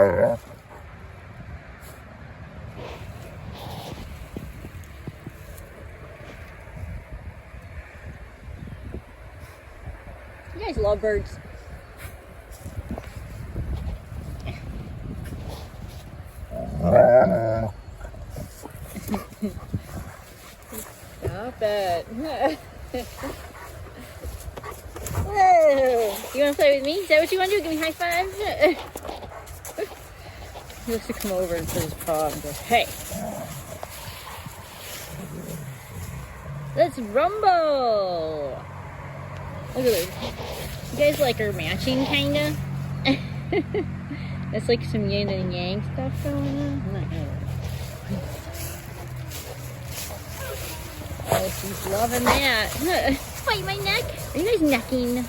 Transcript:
You guys love birds. Stop it. Whoa. You want to play with me? Is that what you want to do? Give me high fives? He has to come over and put his paw and go, hey. Let's rumble. Look at this. You guys like are matching, kinda? That's like some yin and yang stuff going on. I'm not gonna... Oh, she's loving that. Fight my neck. Are you guys necking?